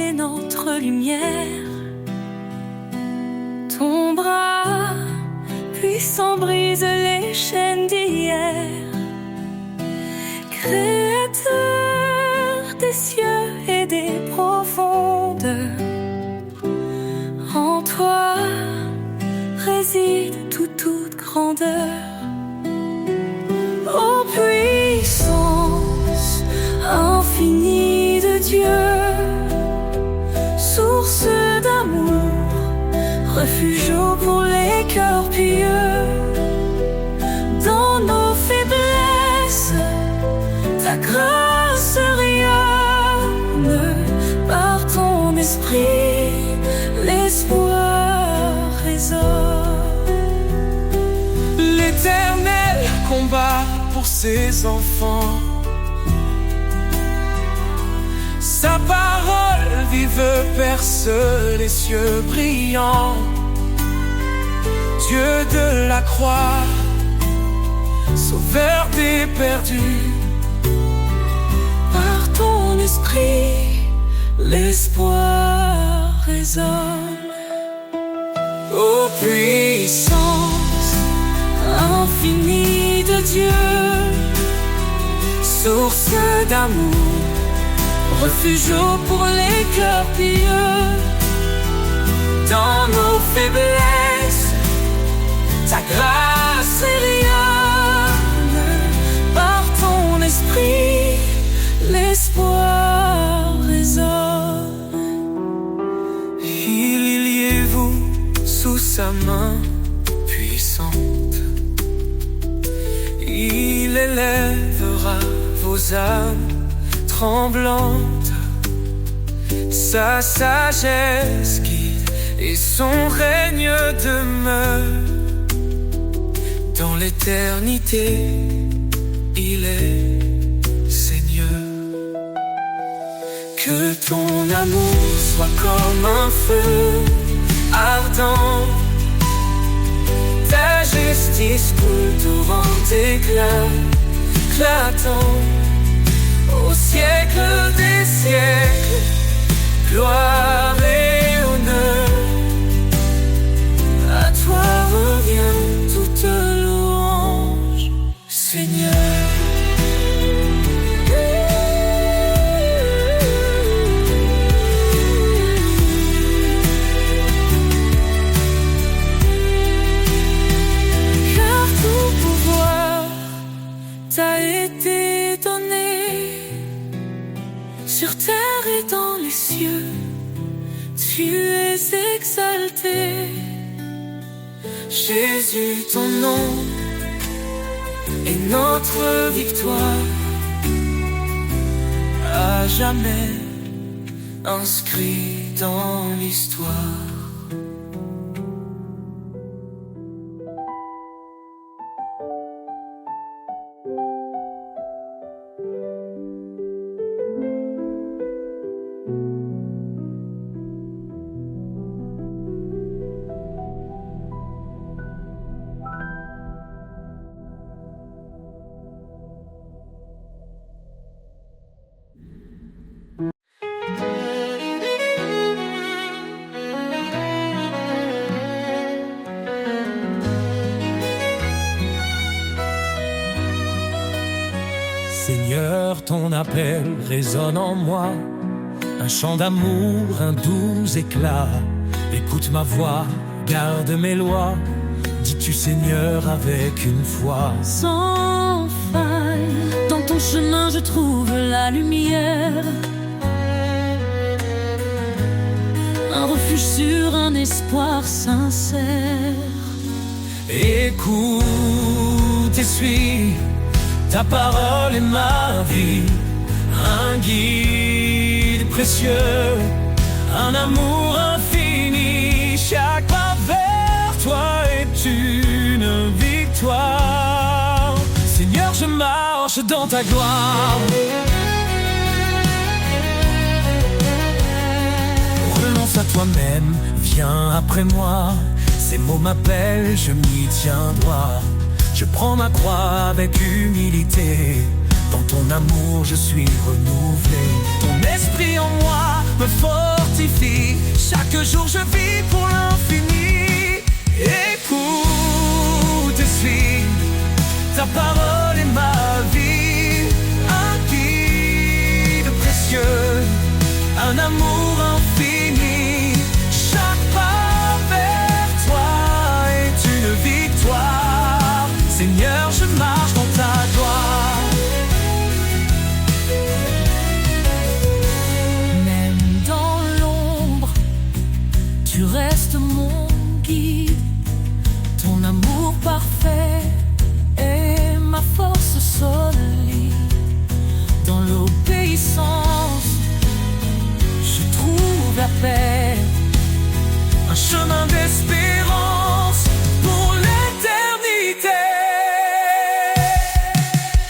est notre lumière. Ton bras puissant brise les chaînes d'hier. Créateur des cieux et des profondeurs, en toi réside toute grandeur. Ô puissance infinie de Dieu, source d'amour, refuge pour les cœurs pieux. Dans nos faiblesses, ta grâce rayonne. Par ton esprit, l'espoir résonne. L'Éternel combat pour ses enfants. Sa parole vive perce les cieux brillants. Dieu de la croix, sauveur des perdus. Par ton esprit, l'espoir résonne. Ô puissance infinie de Dieu, source d'amour, refuge pour les cœurs pieux. dans nos faiblesses, ta grâce rayonne. Par ton esprit, l'espoir résonne. Liez-vous sous sa main puissante. Il élèvera vos âmes tremblantes. Sa sagesse guide et son règne demeure. Dans l'éternité, il est Seigneur. Que ton amour soit comme un feu ardent. Ta justice coule torrent d'éclat éclatant. Au siècle des siècles, gloire et honneur. À toi revient toute louange, Seigneur. Car tout pouvoir t'a été donné, sur terre et dans les cieux. Tu es exalté. Jésus, ton nom est notre victoire, à jamais inscrit dans l'histoire. Seigneur, ton appel résonne en moi, un chant d'amour, un doux éclat. Écoute ma voix, garde mes lois, dis-tu Seigneur avec une foi. Sans faille, dans ton chemin je trouve la lumière. Un refuge sur un espoir sincère. Écoute et suis, ta parole est ma vie, un guide précieux, un amour infini. Chaque pas vers toi est une victoire. Seigneur, je marche dans ta gloire. Renonce à toi-même, viens après moi. Ces mots m'appellent, je m'y tiens droit. Je prends ma croix avec humilité. Dans ton amour je suis renouvelé. Ton esprit en moi me fortifie. un amour infini. Chaque pas vers toi est une victoire. Seigneur, je marche dans ta gloire. Même dans l'ombre, tu restes mon guide. Ton amour parfait est ma force solide. Dans l'obéissance, je trouve la paix. Un chemin d'espérance pour l'éternité.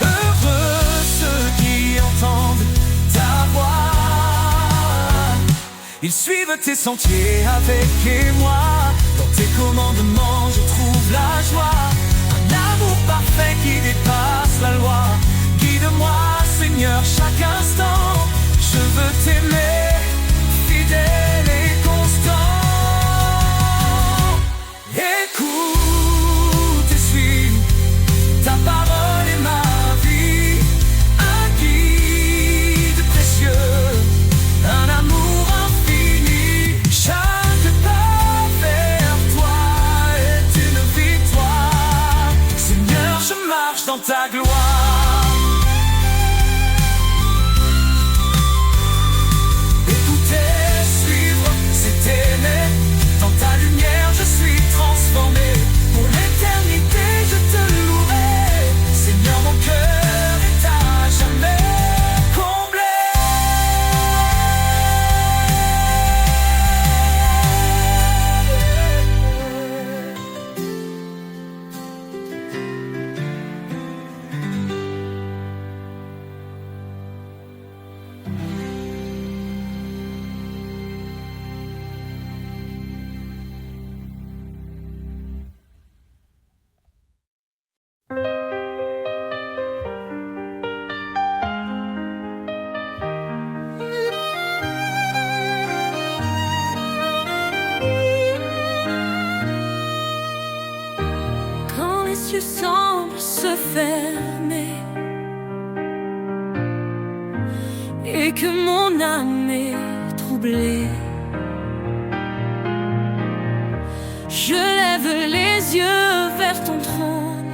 Heureux ceux qui entendent ta voix. Ils suivent tes sentiers avec moi. Dans tes commandements, je trouve la joie. Un amour parfait qui dépasse la loi. Guide-moi, Seigneur, chaque instant. Je veux t'aimer, fidèle et constant. Écoute et suis, ta parole est ma vie. Un guide précieux, un amour infini. Chaque pas vers toi est une victoire. Seigneur, je marche dans ta gloire. Dans ta lumière, je suis transformé. Pour l'éternité, je te louerai. Seigneur, mon cœur est à jamais comblé. Quand les cieux semblent se fermer et que mon âme est troublée, je lève les yeux vers ton trône.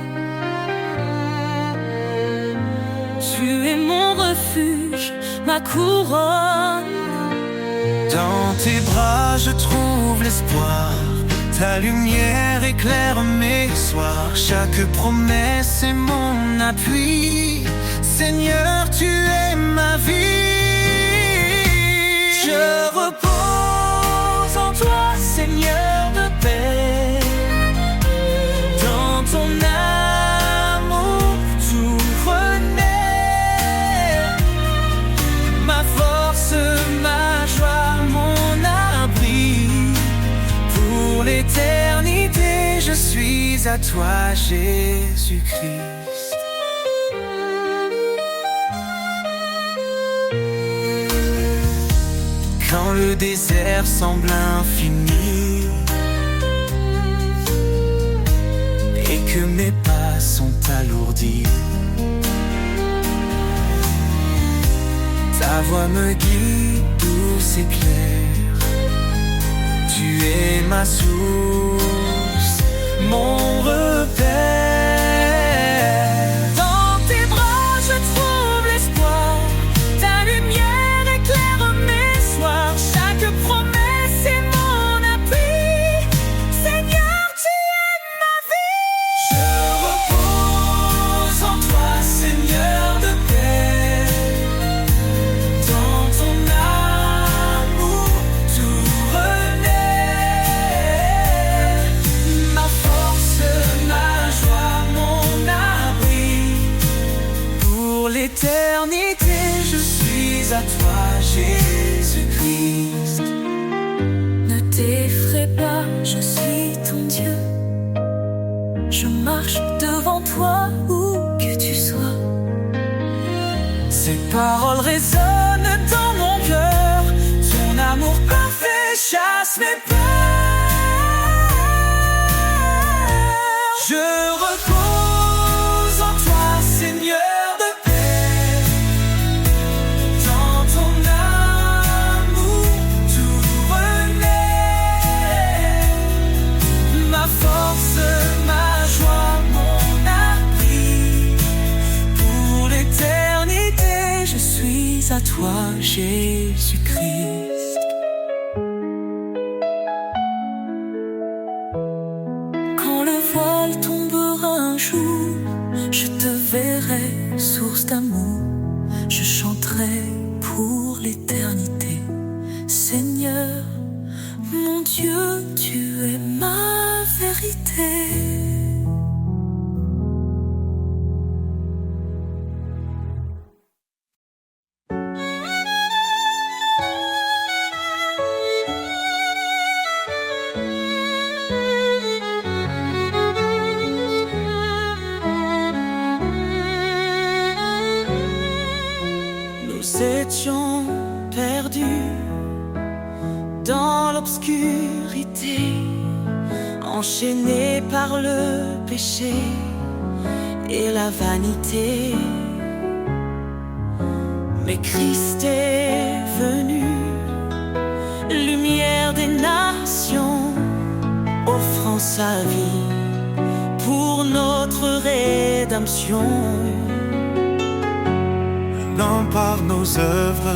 Tu es mon refuge, ma couronne. Dans tes bras je trouve l'espoir. Ta lumière éclaire mes soirs. Chaque promesse est mon appui. Seigneur, tu es ma vie. Je repose en toi, Seigneur de paix. Dans ton amour tout renaît. Ma force, ma joie, mon abri. Pour l'éternité, je suis à toi, Jésus-Christ. Quand le désert semble infini et que mes pas sont alourdis, ta voix me guide douce et claire. Tu es ma source, mon repère. Dans tes bras je trouve l'espoir. Ta lumière éclaire mes soirs. Chaque promesse est mon appui. Seigneur, tu es ma vie. Je repose en toi, Seigneur de paix. Dans ton amour tout renaît. Ma force, ma joie, mon abri. Pour l'éternité, je suis à toi, Jésus-Christ. Ne t'effraie pas, je suis ton Dieu. Je marche devant toi où que tu sois. Ces paroles résonnent dans mon cœur. Ton amour parfait chasse mes peurs. Je repose en toi, Seigneur de paix. Dans ton amour plus d'amour, je chanterai pour l'éternité. Seigneur, mon Dieu, tu es ma vérité. Nous étions perdus dans l'obscurité, enchaînés par le péché et la vanité. Mais Christ est venu, lumière des nations, offrant sa vie pour notre rédemption. Non par nos œuvres,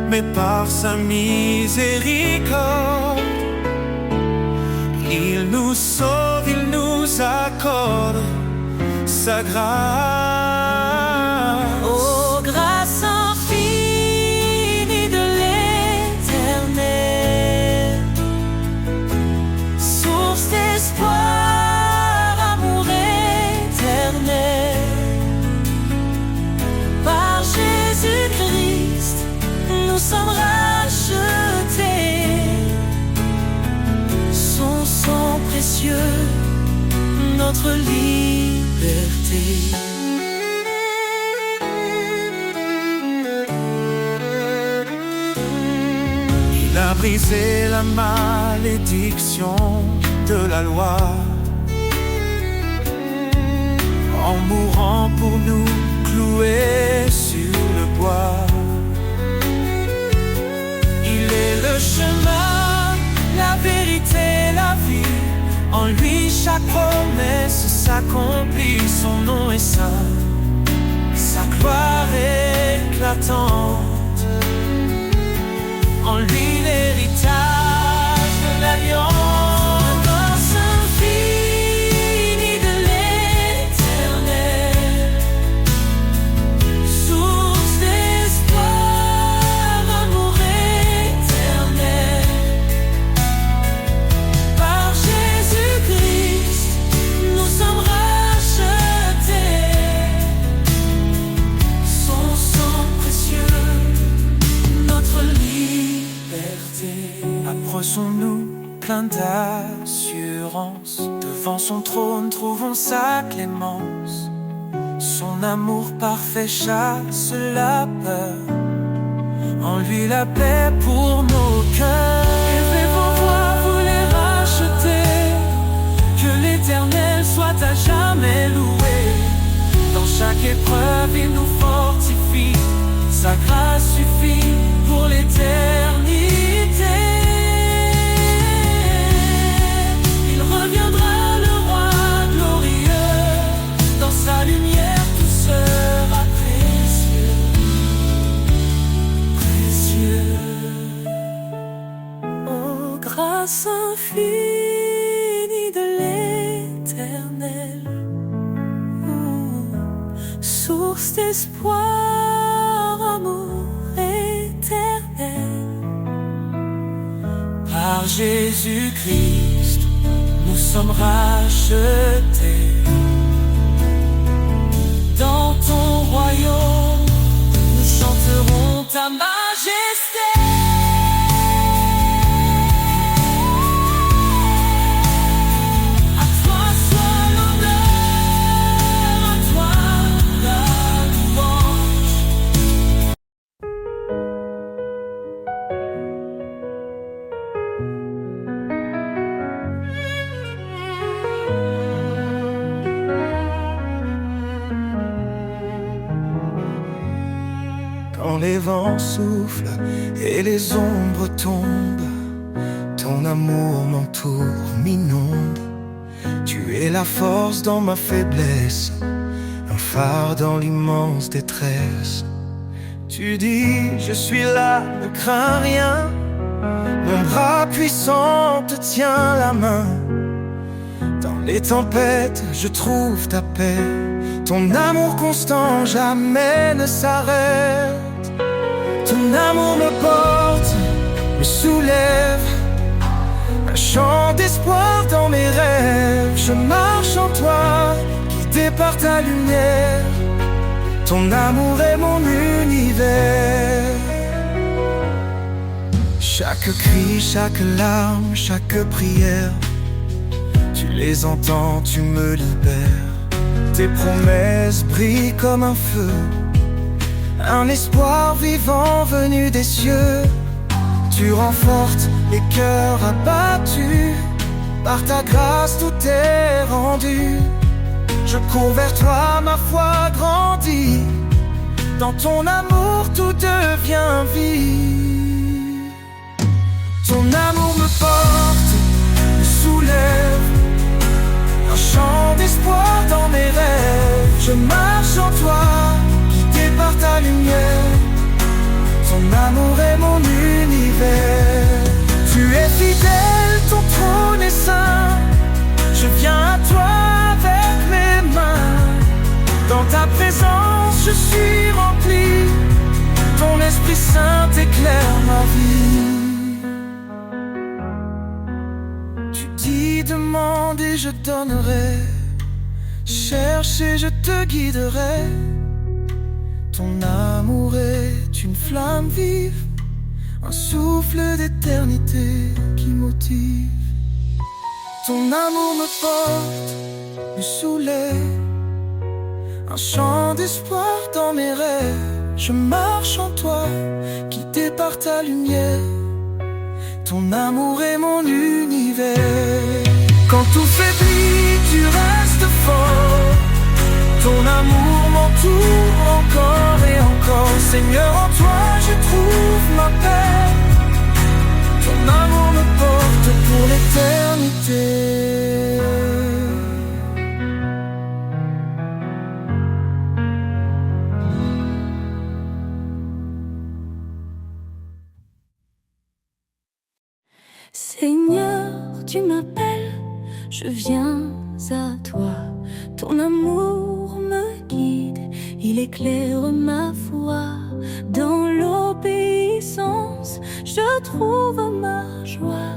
mais par sa miséricorde. Il nous sauve, il nous accorde sa grâce. Oh, grâce infinie de l'Éternel, source d'espoir, amour éternel. Par Jésus-Christ, nous sommes rachetés. Son sang précieux, notre liberté. Il a brisé la malédiction de la loi en mourant pour nous, cloué sur le bois. Il est le chemin, la vérité, la vie. En lui chaque promesse s'accomplit. Son nom est saint, sa gloire éclatante. En lui l'héritage de l'alliance. Grâce infinie de l'Éternel, source d'espoir, amour éternel. Par Jésus-Christ, nous sommes rachetés. Son sang précieux, notre liberté. Approchons-nous plein d'assurance, devant son trône trouvons sa clémence. Son amour parfait chasse la peur, en lui la paix pour nos cœurs. Élevez vos voix, vous les rachetez, que l'Éternel soit à jamais loué. Dans chaque épreuve il nous fortifie, sa grâce suffit pour l'éternité. Il reviendra le roi glorieux, dans sa lumière tout sera précieux, précieux. Oh, grâce infinie de l'Éternel, source d'espoir, amour éternel. Par Jésus-Christ, nous sommes rachetés. Dans ton royaume, nous chanterons ta majesté. À toi soit l'honneur, à toi la louange. Quand les vents soufflent et les ombres tombent, ton amour m'entoure, m'inonde. Tu es la force dans ma faiblesse, un phare dans l'immense détresse. Tu dis, je suis là, ne crains rien. Mon bras puissant te tient la main. Dans les tempêtes, je trouve ta paix. Ton amour constant jamais ne s'arrête. Ton amour me porte, me soulève, un chant d'espoir dans mes rêves. Je marche en toi, guidé par ta lumière. Ton amour est mon univers. Chaque cri, chaque larme, chaque prière, tu les entends, tu me libères. Tes promesses brillent comme un feu, un espoir vivant venu des cieux. Tu renforces les cœurs abattus, par ta grâce tout est rendu. Je cours vers toi, ma foi grandit, dans ton amour tout devient vie. Ton amour me porte, me soulève, un chant d'espoir dans mes rêves. Je marche en toi, guidé par ta lumière. Ton amour est mon univers. Tu es fidèle, ton trône est saint. Je viens à toi avec mes mains. Dans ta présence je suis rempli. Ton Esprit Saint éclaire ma vie. Tu dis demande et je donnerai, cherche et je te guiderai. Ton amour est une flamme vive, un souffle d'éternité qui motive. Ton amour me porte, me soulève, un chant d'espoir dans mes rêves. Je marche en toi, guidé par ta lumière. Ton amour est mon univers. Quand tout faiblit, tu restes fort. Ton amour m'entoure encore et encore. Seigneur, en toi je trouve ma paix. Ton amour me porte pour l'éternité. Seigneur, tu m'appelles, je viens à toi. Ton amour me guide, il éclaire ma foi. Dans l'obéissance, je trouve ma joie.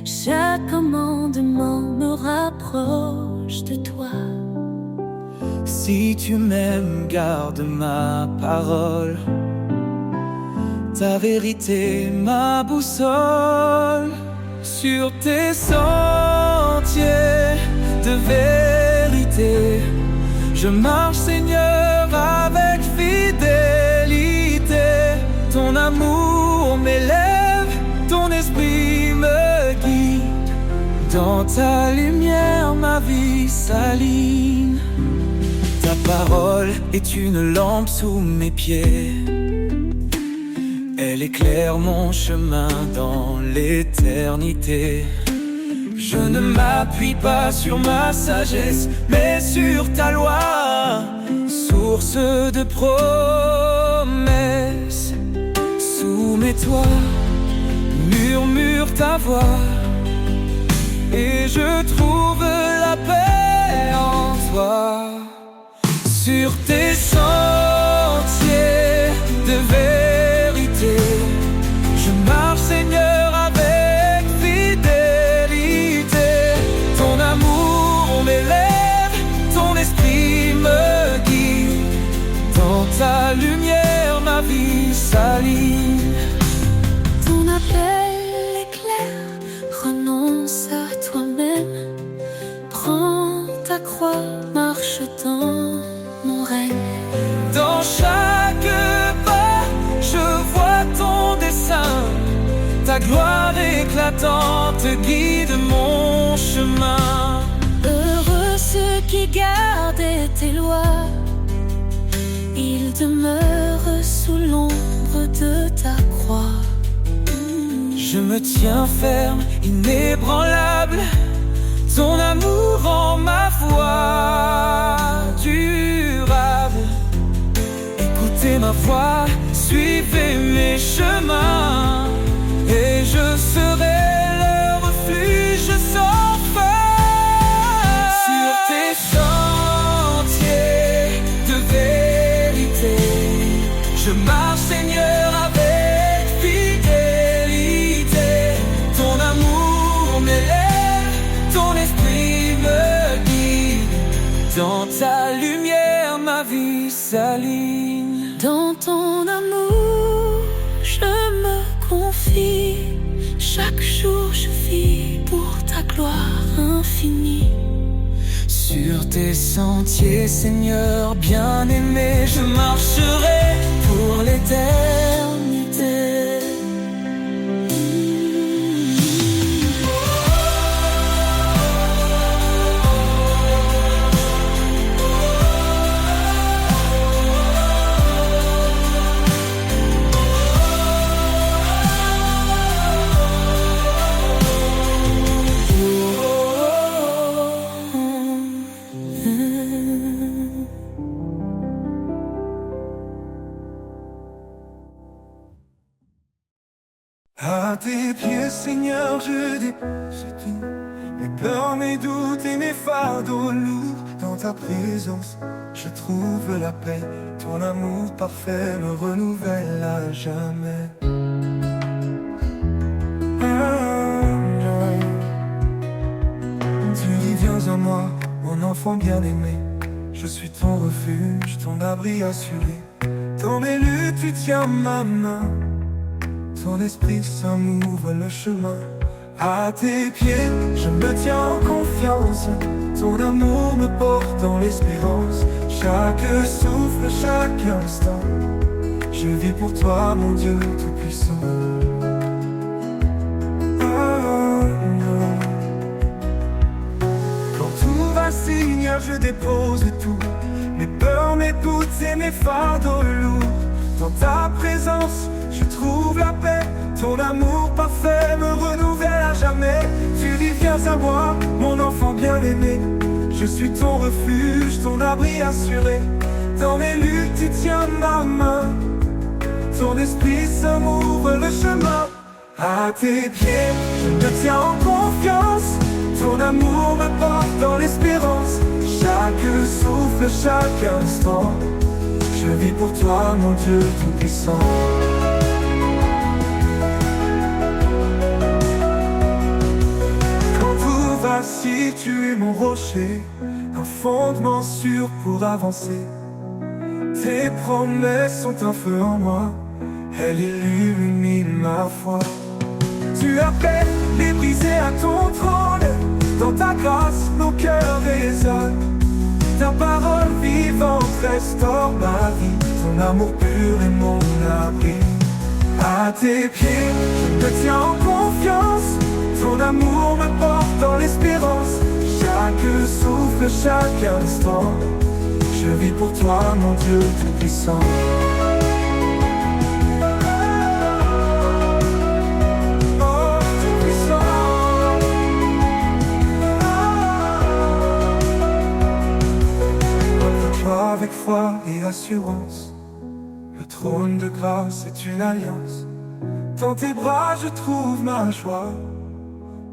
Chaque commandement me rapproche de toi. Si tu m'aimes, garde ma parole. Ta vérité, ma boussole. Sur tes sentiers de vérité, je marche, Seigneur, avec fidélité. Ton amour m'élève, ton esprit me guide. Dans ta lumière, ma vie s'aligne. Ta parole est une lampe sous mes pieds. Elle éclaire mon chemin dans l'éternité. Je ne m'appuie pas sur ma sagesse, mais sur ta loi, source de promesses. Soumets-toi, murmure ta voix, et je trouve la paix en toi. Sur tes sentiers de vérité, je marche, Seigneur, avec fidélité. Ton amour m'élève, ton esprit me guide. Dans ta lumière, ma vie s'aligne. Ton appel est clair, renonce à toi-même. Prends ta croix, marche dans mon règne. Dans chaque pas, je vois ton dessein. Ta gloire éclatante guide mon chemin. Heureux ceux qui gardent tes lois, ils demeurent sous l'ombre de ta croix. Je me tiens ferme, inébranlable. Ton amour rend ma foi durable. Écoutez ma voix, suivez mes chemins, et je serai le refuge sans fin. Sur tes sentiers Dans ta lumière, ma vie s'aligne. Dans ton amour, je me confie. Chaque jour, je vis pour ta gloire infinie. Sur tes sentiers, Seigneur bien-aimé, je marcherai pour l'éternité. À tes pieds, Seigneur, je dépose tout, mes peurs, mes doutes et mes fardeaux lourds. Dans ta présence, je trouve la paix. Ton amour parfait me renouvelle à jamais. Tu dis viens à moi, mon enfant bien-aimé. Je suis ton refuge, ton abri assuré. Dans mes luttes, tu tiens ma main. Ton esprit saint m'ouvre le chemin. À tes pieds, je me tiens en confiance. Ton amour me porte dans l'espérance. Chaque souffle, chaque instant, je vis pour toi, mon Dieu tout-puissant. Quand tout va, Seigneur, je dépose tout, mes peurs, mes doutes et mes fardeaux lourds. Dans ta présence, je trouve la paix. Ton amour parfait me renouvelle à jamais. Tu dis viens à moi, mon enfant bien-aimé. Je suis ton refuge, ton abri assuré. Dans mes luttes, tu tiens ma main. Ton esprit saint m'ouvre le chemin. À tes pieds, je me tiens en confiance. Ton amour me porte dans l'espérance. Chaque souffle, chaque instant, je vis pour toi, mon Dieu tout-puissant. Quand tout va, si tu es mon rocher, un fondement sûr pour avancer. Tes promesses sont un feu en moi, elles illuminent ma foi. Tu appelles les brisés à ton trône, dans ta grâce nos cœurs résonnent. Ta parole vivante restaure ma vie, ton amour pur est mon abri. À tes pieds, je me tiens en confiance. Ton amour me porte dans l'espérance. Chaque souffle, chaque instant, je vis pour toi, mon Dieu tout-puissant. Oh, tout-puissant. Toi avec foi et assurance, le trône de grâce est une alliance. Dans tes bras je trouve ma joie.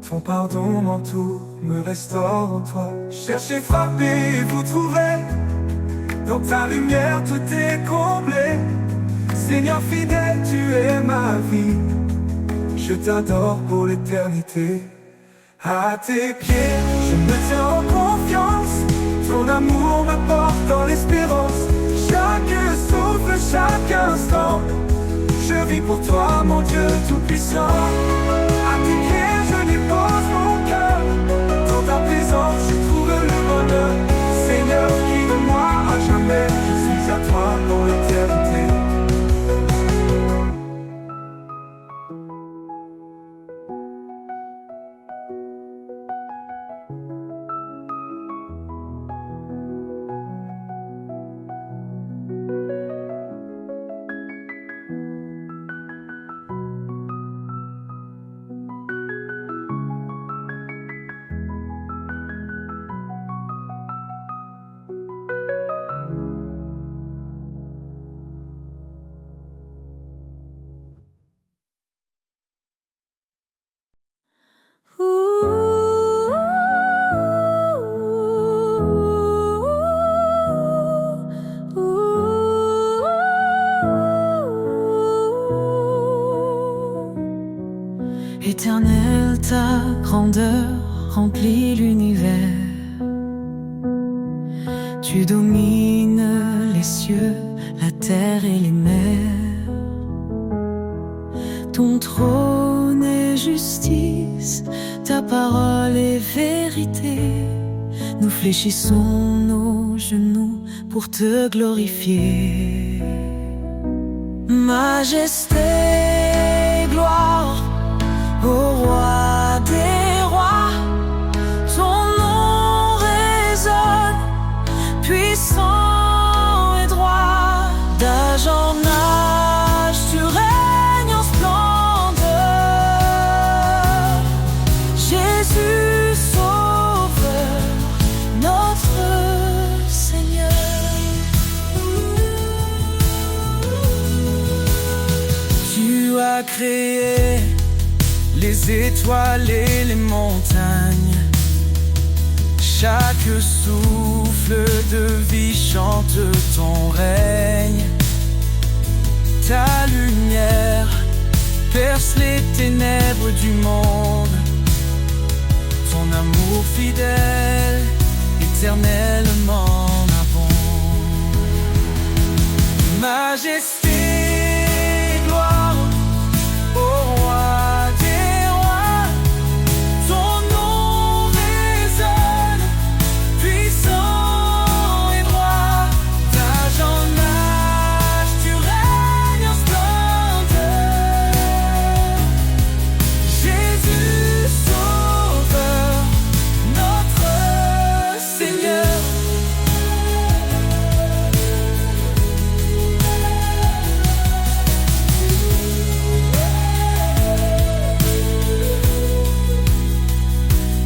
Ton pardon m'entoure, me restaure en toi. Cherchez, frappez et vous trouverez. Dans ta lumière tout est comblé. Seigneur fidèle, tu es ma vie. Je t'adore pour l'éternité. À tes pieds, je me tiens en confiance. Ton amour me porte dans l'espérance. Chaque souffle, chaque instant, je vis pour toi, mon Dieu tout-puissant. À tes pieds, je dépose mon cœur. Dans ta présence, je trouve le bonheur. Seigneur, guide-moi à jamais. Je suis à toi pour l'éternité. Éternel, ta grandeur remplit l'univers. Tu domines les cieux, la terre et les mers. Ton trône est justice, ta parole est vérité. Nous fléchissons nos genoux pour te glorifier. Majesté, gloire au roi des rois. Ton nom résonne, puissant et droit. D'âge en âge, tu règnes en splendeur. Jésus, Sauveur, notre Seigneur. Tu as créé les étoiles et les montagnes. Chaque souffle de vie chante ton règne. Ta lumière perce les ténèbres du monde. Ton amour fidèle, éternellement abonde. Majesté, gloire au roi des rois. Ton nom résonne, puissant et droit. D'âge en âge, tu règnes en splendeur. Jésus, Sauveur, notre Seigneur.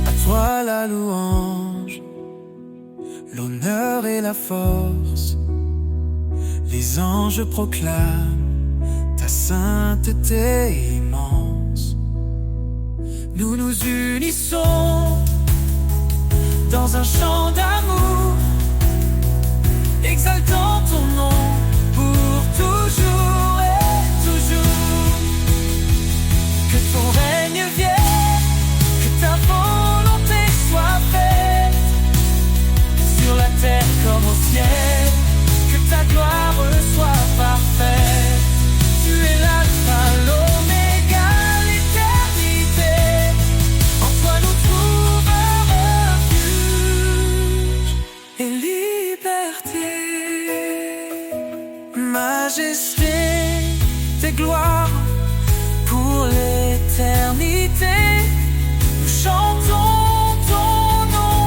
À toi la louange, l'honneur et la force. Les anges proclament ta sainteté immense. Nous nous unissons dans un chant d'amour, exaltant ton nom pour toujours et toujours. Que ton règne vienne, que ta volonté soit faite, sur la terre comme au ciel, que ta gloire soit parfaite. Tu es l'alpha, l'oméga, l'éternité. En toi nous trouvons refuge et liberté. Majesté, tes gloires pour l'éternité. Nous chantons ton nom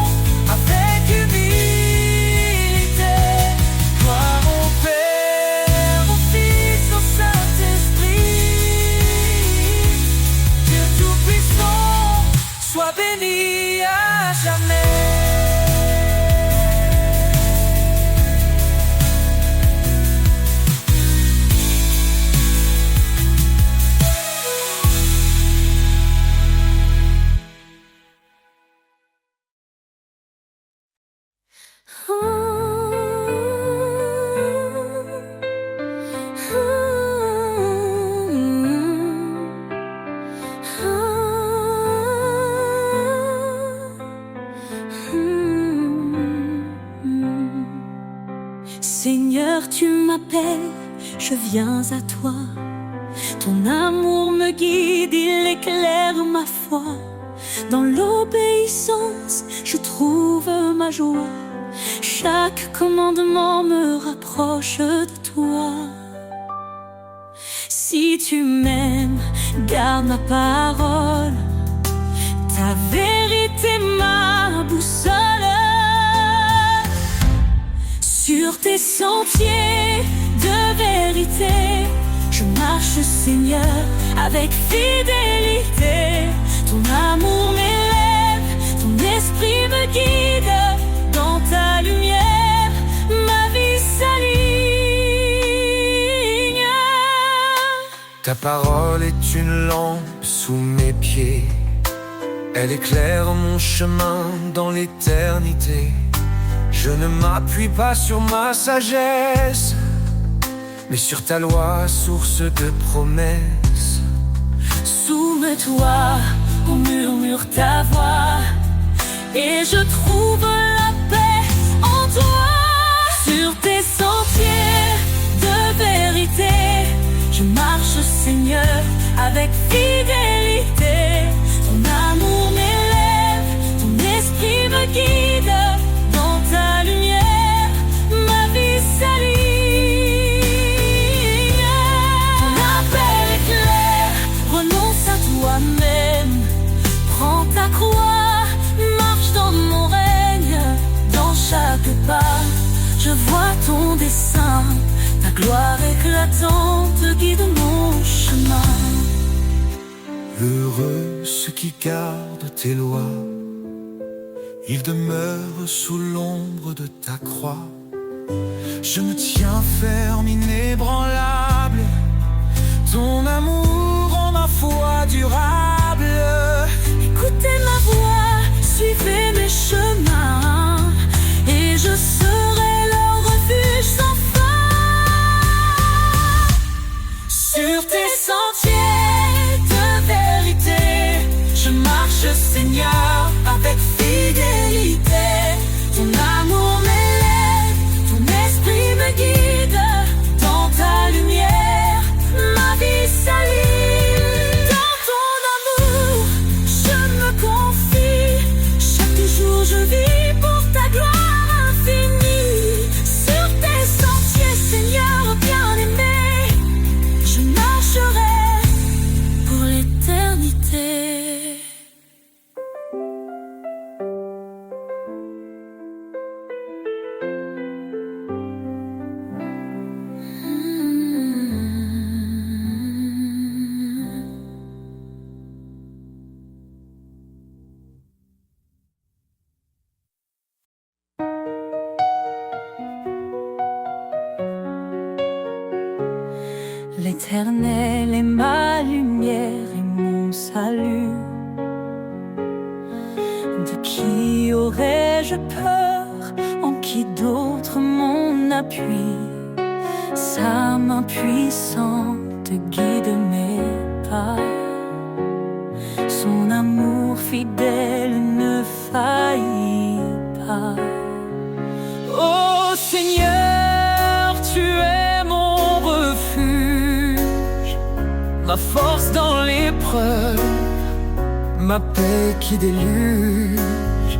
avec humilité. Gloire au Père, au Fils, au Saint-Esprit. Dieu Tout-Puissant, sois béni à jamais. Seigneur, tu m'appelles, je viens à toi. Ton amour me guide, il éclaire ma foi. Dans l'obéissance, je trouve ma joie. Chaque commandement me rapproche de toi. Si tu m'aimes, garde ma parole. Ta vérité, ma boussole. Sur tes sentiers de vérité, je marche, Seigneur, avec fidélité. Ton amour m'élève, ton esprit me guide. Dans ta lumière, ma vie s'aligne. Ta parole est une lampe sous mes pieds. Elle éclaire mon chemin dans l'éternité. Je ne m'appuie pas sur ma sagesse, mais sur ta loi, source de promesses. Soumets-toi, on murmure ta voix, et je trouve la paix en toi. tes sentiers de vérité. Je marche, Seigneur, avec fidélité. Ton amour m'élève, ton esprit me guide. Dans ta lumière, ma vie s'aligne. Ton appel est clair, renonce à toi-même. Prends ta croix, marche dans mon règne. Dans chaque pas, je vois ton dessein. Ta gloire éclatante guide mon chemin. Heureux ceux qui gardent tes lois, ils demeurent sous l'ombre de ta croix. Je me tiens ferme, inébranlable, ton amour en ma foi durable. Écoutez ma voix, suivez mes chemins, et je serai leur refuge sans fin. Sur tes sentiers de vérité, je marche, Seigneur, avec fidélité. Ton amour m'élève, ton esprit me guide. Dans ta lumière, ma vie s'allume. Dans ton amour, je me confie. Chaque jour je vis pour ta gloire infinie. Sur tes sentiers, Seigneur bien-aimé, je marcherai pour l'éternité. L'Éternel est ma lumière et mon salut. De qui aurais-je peur? En qui d'autre mon appui? Sa main puissante guide mes pas. Son amour fidèle ne faillit pas. Ô Seigneur, tu es mon refuge, ma force dans l'épreuve, ma paix qui déluge.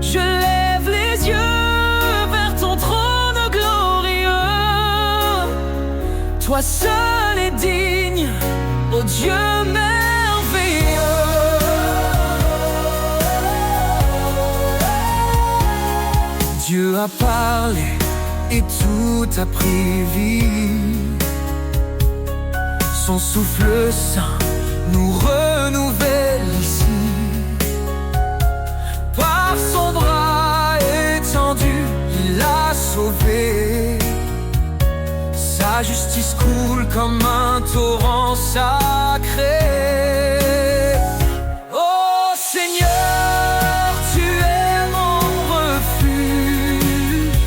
Je lève les yeux vers ton trône glorieux. Toi seul es digne, ô Dieu merveilleux. Dieu a parlé et tout a pris vie. Son souffle saint nous renouvelle ici. Par son bras étendu, il a sauvé. Sa justice coule comme un torrent sacré. Ô Seigneur, tu es mon refuge,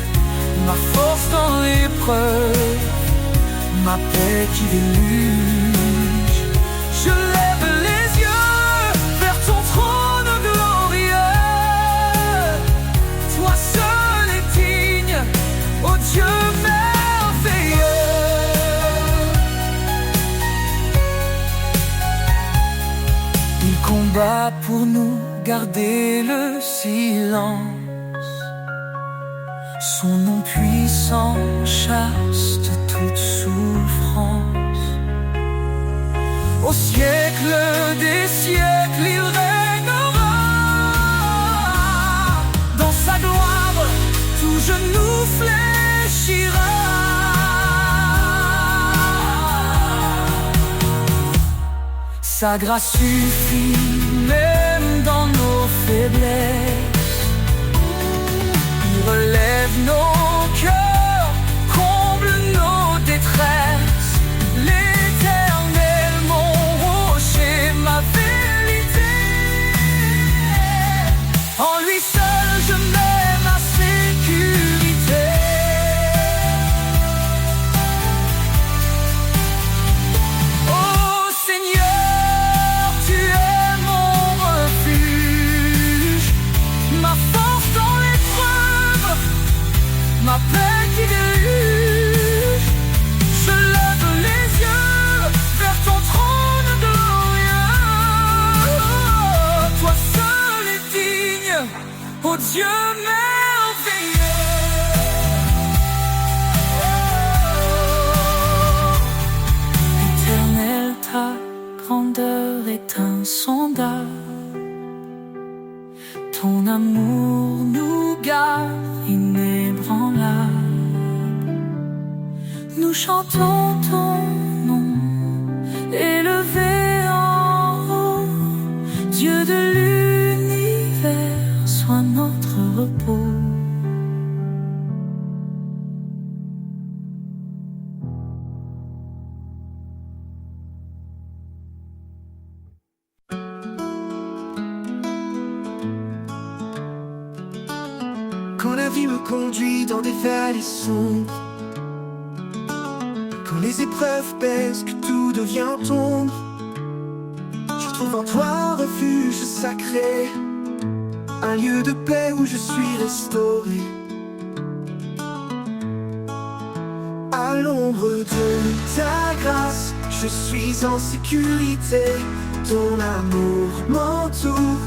ma force dans l'épreuve, ma paix qui déluge. Je lève les yeux vers ton trône glorieux. Toi seul es digne, ô Dieu merveilleux. Il combat pour nous, garder le silence. Son nom puissant chasse de toute souffrance. Au siècle des siècles, il régnera. Dans sa gloire, tout genou fléchira. Sa grâce suffit même dans nos faiblesses. Il relève nos cœurs, comble nos détresses. L'Éternel, mon rocher, ma vérité. En lui seul je mets ma sécurité. Oh Seigneur, tu es mon refuge, ma force dans l'épreuve, Dieu merveilleux. Éternel, ta grandeur est insondable. Ton amour nous garde inébranlable. Nous chantons ton nom, élevé en haut. Dieu de l'univers, sois notre repos. Quand la vie me conduit dans des vallées sombres, quand les épreuves pèsent, que tout devient ombre, je trouve en toi un refuge sacré, un lieu de paix où je suis restauré. À l'ombre de ta grâce, je suis en sécurité. Ton amour m'entoure,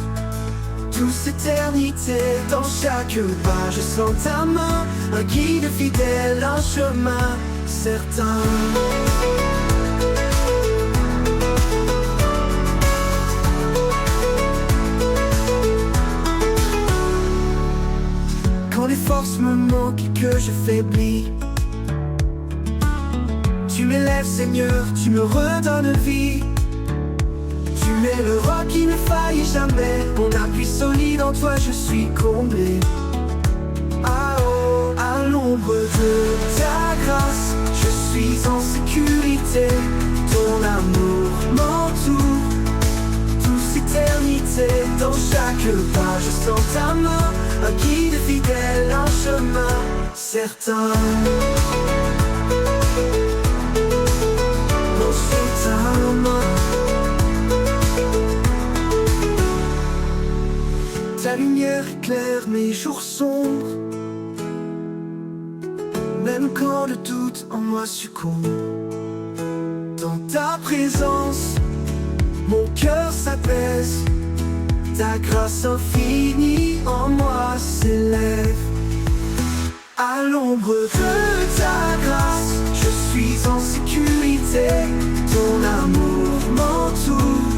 douce éternité. Dans chaque pas, je sens ta main, un guide fidèle, un chemin certain. Quand les forces me manquent et que je faiblis, tu m'élèves Seigneur, tu me redonnes vie. Tu es le roi qui ne faillit jamais, mon appui solide, en toi je suis comblé. Ah oh, à l'ombre de ta grâce, je suis en sécurité. Ton amour m'entoure, douce éternité. Dans chaque pas, je sens ta main, un guide fidèle, un chemin certain. Dans ta main, ta lumière éclaire mes jours sombres. Même quand le doute en moi succombe, dans ta présence, mon cœur s'apaise. Ta grâce infinie en moi s'élève. À l'ombre de ta grâce, je suis en sécurité. Ton amour m'entoure,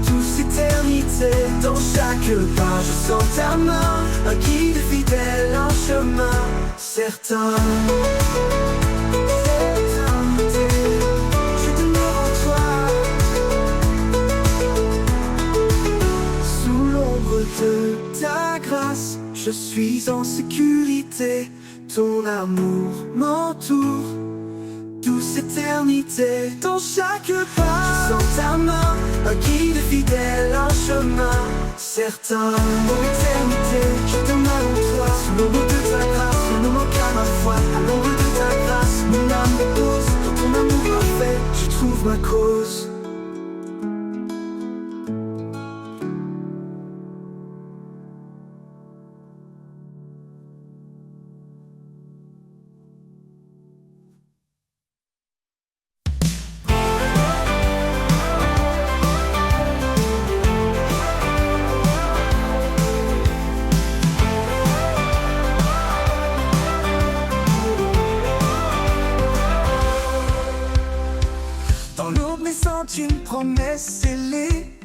douce éternité. Dans chaque pas, je sens ta main, un guide fidèle, un chemin certain. Je demeure en toi. Sous l'ombre de ta grâce, je suis en sécurité. Ton amour m'entoure, douce éternité. Dans chaque pas, je sens ta main, un guide fidèle, un chemin certain. Pour l'éternité, je demeure en toi. Sous l'ombre de ta grâce, je ne manque à ma foi. À l'ombre de ta grâce, mon âme repose. Dans ton amour parfait, je trouve ma cause. Dans l'aube naissante, une promesse scellée.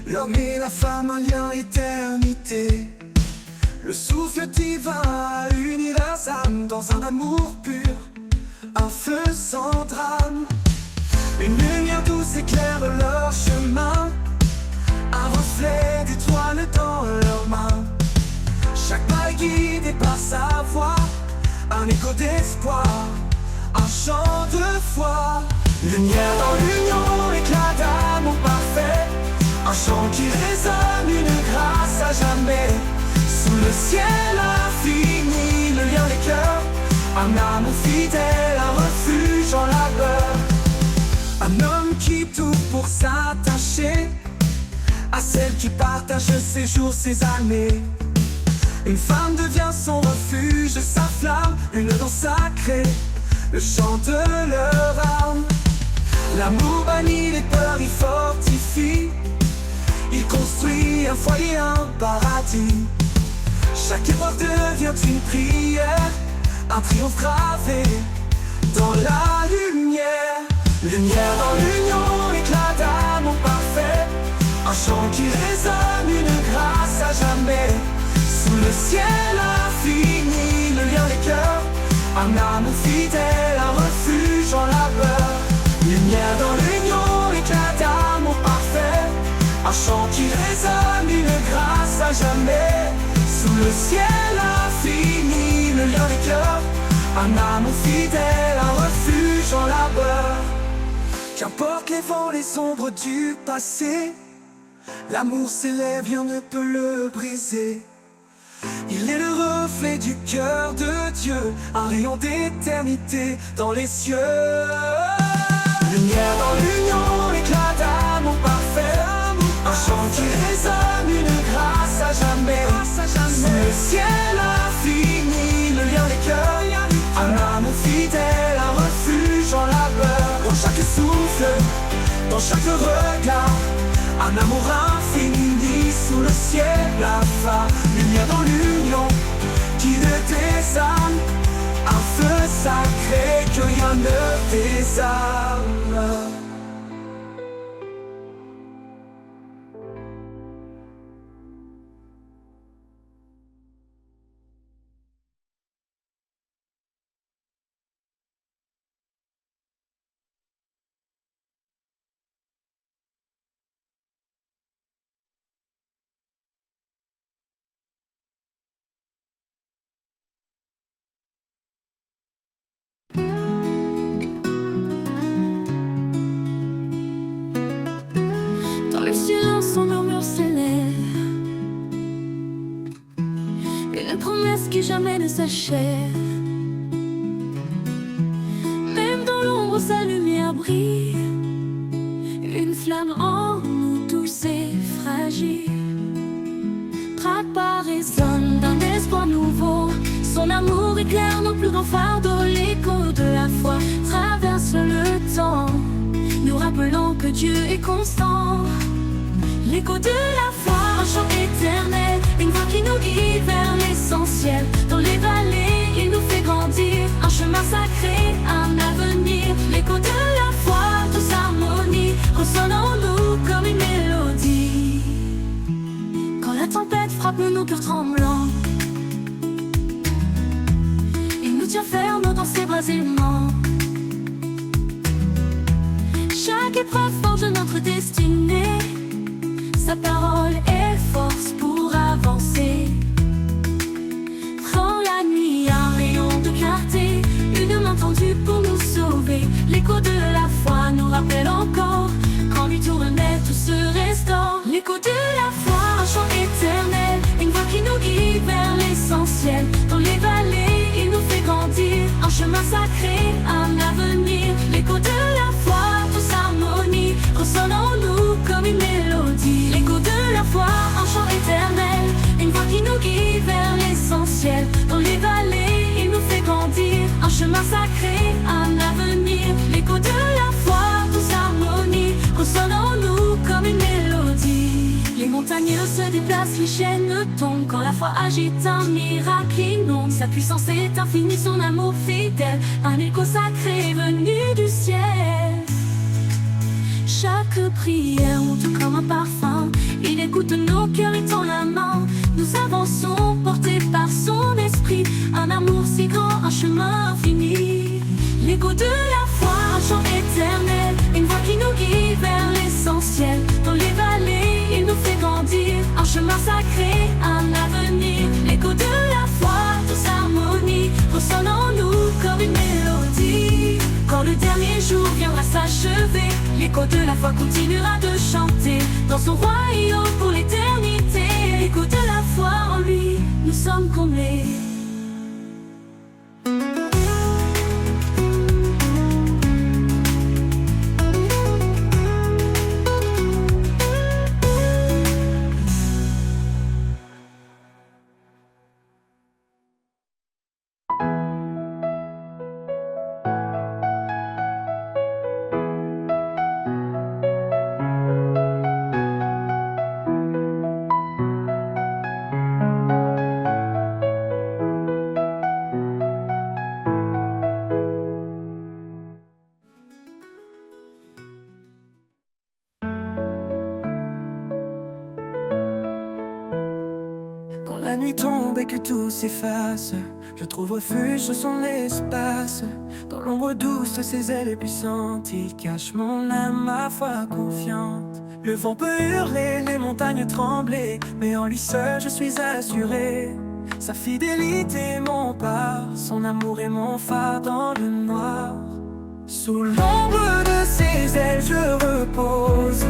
L'homme et la femme, un lien éternité. Le souffle divin a uni leurs âmes dans un amour pur, un feu sans drame. Une lumière douce éclaire leur chemin, un reflet d'étoiles dans leurs mains. Chaque pas est guidé par sa voix, un écho d'espoir, un chant de foi. Lumière dans l'union, éclat d'amour parfait, un chant qui résonne, une grâce à jamais. Sous le ciel infini, le lien des cœurs, un amour fidèle, un refuge en labeur. Un homme qui tout pour s'attacher à celle qui partage ses jours, ses années. Une femme devient son refuge, sa flamme, une danse sacrée, le chant de leur âme. L'amour bannit les peurs, il fortifie, il construit un foyer, un paradis. Chaque épreuve devient une prière, un triomphe gravé dans la lumière. Lumière dans l'union, éclat d'amour parfait, un chant qui résonne, une grâce à jamais. Sous le ciel infini, le lien des cœurs, un amour fidèle, un refuge en labeur. Lumière dans l'union, éclat d'amour parfait, un chant qui résonne, une grâce à jamais. Sous le ciel infini, le lien des cœurs, un amour fidèle, un refuge en labeur. Qu'importe les vents, les ombres du passé, l'amour s'élève, rien ne peut le briser. Il est le reflet du cœur de Dieu, un rayon d'éternité dans les cieux. Lumière dans l'union, éclat d'amour parfait, un chant qui résonne, une grâce à jamais. Sous le ciel infini, le lien des cœurs, un amour fidèle, un refuge en labeur. Dans chaque souffle, dans chaque regard, un amour infini sous le ciel blafard. Lumière dans l'union qui ne désarme, un feu sacré que rien ne désarme. Dans le silence, son murmure s'élève, une promesse qui jamais ne s'achève. Même dans l'ombre, sa lumière brille, une flamme en nous douce et fragile. Traque pas résonne d'un espoir nouveau, son amour éclaire nos plus grands fardeaux. L'écho de la foi traverse le temps, nous rappelant que Dieu est constant. L'écho de la foi, un chant éternel, une voix qui nous guide vers l'essentiel. Dans les vallées, il nous fait grandir, un chemin sacré, un avenir. L'écho de la foi, tous harmonie, ressonne en nous comme une mélodie. Quand la tempête frappe nos cœurs tremblants, il nous tient ferme dans ses bras aimants. Chaque épreuve forge notre destinée, sa parole est force pour avancer. Dans la nuit, un rayon de clarté, une main tendue pour nous sauver. L'écho de la foi nous rappelle encore, quand lui tournait tout se restaure. L'écho de la foi, un chant éternel, une voix qui nous guide vers l'essentiel. Dans les vallées, il nous fait grandir, un chemin sacré, un avenir. L'écho de la foi, tous harmonie, ressonne en nous comme une mélodie. L'écho de la foi, un chant éternel, une voix qui nous guide vers l'essentiel. Dans les vallées, il nous fait grandir, un chemin sacré, un avenir. L'écho de la foi, tous harmonie, ressonne en nous comme une mélodie. Les montagnes se déplacent, les chaînes tombent, quand la foi agite un miracle inonde. Sa puissance est infinie, son amour fidèle, un écho sacré venu du ciel. Chaque prière monte comme un parfum, il écoute nos cœurs et tend la main. Nous avançons portés par son esprit, un amour si grand, un chemin infini. L'écho de la foi, un chant éternel, une voix qui nous guide vers l'essentiel. Dans les vallées, il nous fait grandir, un chemin sacré, un avenir. L'écho de la foi, tous harmonie, ressonne en nous comme une mélodie. Quand le dernier jour viendra s'achever, l'écho de la foi continuera de chanter dans son royaume pour l'éternité. L'écho de la foi, en lui, nous sommes comblés. la nuit tombe et que tout s'efface, je trouve refuge sur son espace. Dans l'ombre douce de ses ailes puissantes, il cache mon âme, ma foi confiante. Le vent peut hurler, les montagnes trembler, mais en lui seul je suis assuré. Sa fidélité mon part, son amour est mon phare dans le noir. Sous l'ombre de ses ailes je repose,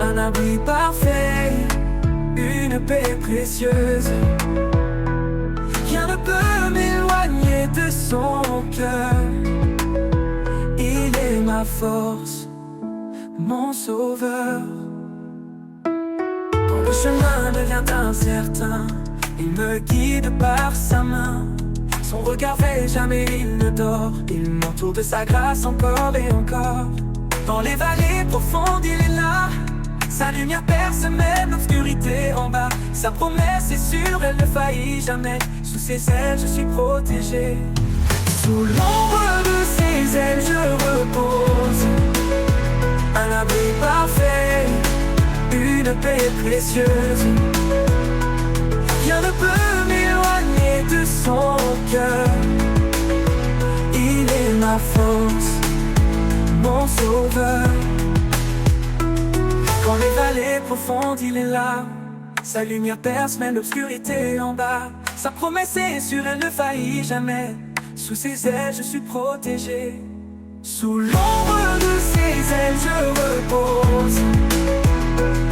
un abri parfait, une paix précieuse. Rien ne peut m'éloigner de son cœur. Il est ma force, mon sauveur. Quand le chemin devient incertain, il me guide par sa main. Son regard veille, jamais il ne dort. Il m'entoure de sa grâce encore et encore. Dans les vallées profondes, il est là. Sa lumière perce même l'obscurité en bas. Sa promesse est sûre, elle ne faillit jamais. Sous ses ailes, je suis protégé. Sous l'ombre de ses ailes, je repose. Un abri parfait, une paix précieuse. Rien ne peut m'éloigner de son cœur. Il est ma force, mon sauveur. Quand les vallées profondes, il est là. Sa lumière perce même l'obscurité en bas. Sa promesse est sûre, elle ne faillit jamais. Sous ses ailes, je suis protégé. Sous l'ombre de ses ailes, je repose.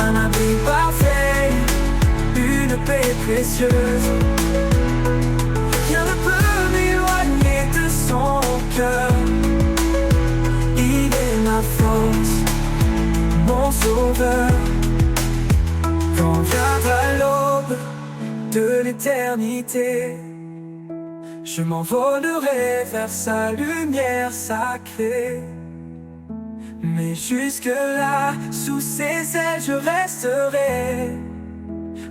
Un abri parfait, une paix précieuse. Rien ne peut m'éloigner de son cœur. Il est ma force, mon sauveur. Quand viendra l'aube de l'éternité, je m'envolerai vers sa lumière sacrée. Mais jusque-là, sous ses ailes, je resterai.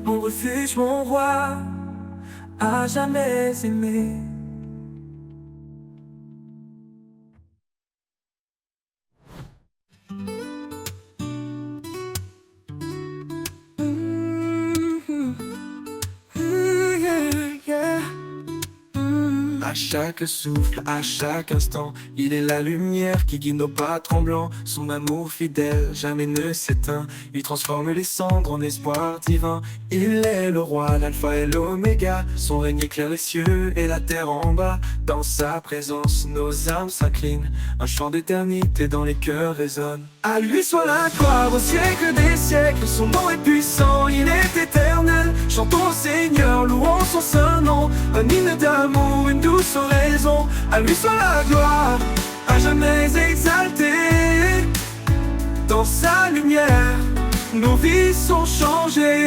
Mon refuge, mon roi, à jamais aimé. À chaque souffle, à chaque instant, il est la lumière qui guide nos pas tremblants. Son amour fidèle jamais ne s'éteint. Il transforme les cendres en espoir divin. Il est le roi, l'alpha et l'oméga. Son règne éclaire les cieux et la terre en bas. Dans sa présence, nos âmes s'inclinent. Un chant d'éternité dans les cœurs résonne. À lui soit la gloire au siècle des siècles. Son nom est puissant, il est éternel. Chantons au Seigneur, louons son saint nom. Un hymne d'amour, une douce oraison. À lui soit la gloire, à jamais exaltée. Dans sa lumière, nos vies sont changées.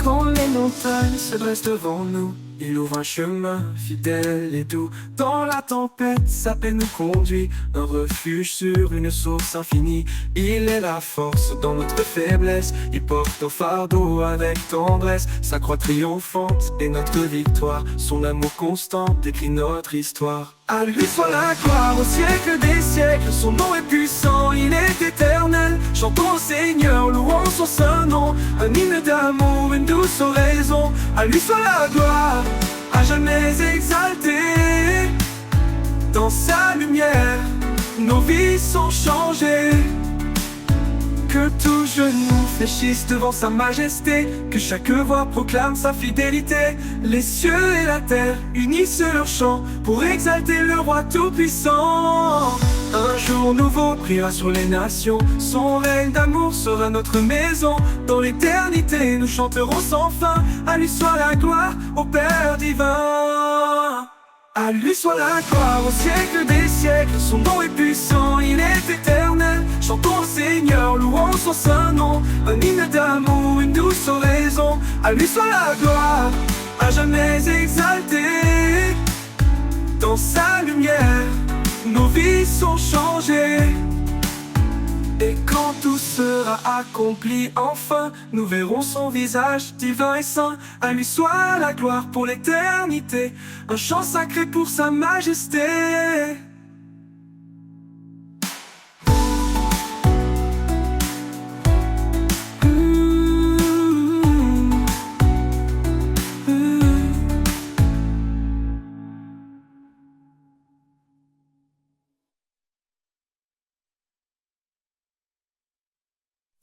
Quand les montagnes se dressent devant nous, il ouvre un chemin fidèle et doux. Dans la tempête, sa paix nous conduit. Un refuge sur une source infinie. Il est la force dans notre faiblesse. Il porte nos fardeaux avec tendresse. Sa croix triomphante est notre victoire. Son amour constant décrit notre histoire. À lui soit la gloire au siècle des siècles. Son nom est puissant, il est éternel. Chantons au Seigneur, louons son saint nom. Un hymne d'amour, une douce oraison. À lui soit la gloire, à jamais exaltée. Dans sa lumière, nos vies sont changées. Que tout genou fléchisse devant sa majesté. Que chaque voix proclame sa fidélité. Les cieux et la terre unissent leur chant pour exalter le roi tout-puissant. Un jour nouveau brillera sur les nations. Son règne d'amour sera notre maison. Dans l'éternité nous chanterons sans fin. À lui soit la gloire, au Père divin. À lui soit la gloire au siècle des siècles. Son nom est puissant, il est éternel. Chantons au Seigneur, louons son saint nom. Un hymne d'amour, une douce oraison. À lui soit la gloire, à jamais exaltée. Dans sa lumière, nos vies sont changées. Et quand tout sera accompli enfin, nous verrons son visage divin et saint. À lui soit la gloire pour l'éternité, un chant sacré pour sa majesté.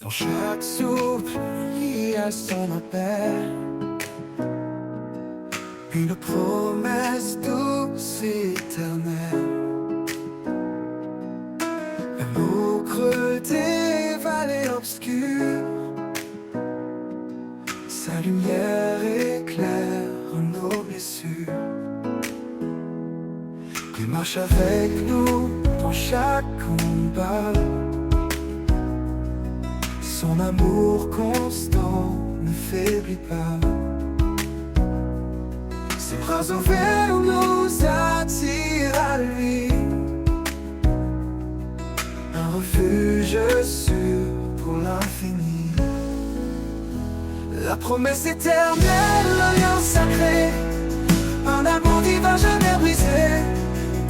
Dans chaque souffle, il y a son appel. Une promesse douce et éternelle. Même au creux des vallées obscures, sa lumière éclaire nos blessures. Il marche avec nous dans chaque combat. Son amour constant ne faiblit pas. Ses bras ouverts nous attirent à lui. Un refuge sûr pour l'infini. La promesse éternelle, l'alliance sacrée. Un amour divin jamais brisé.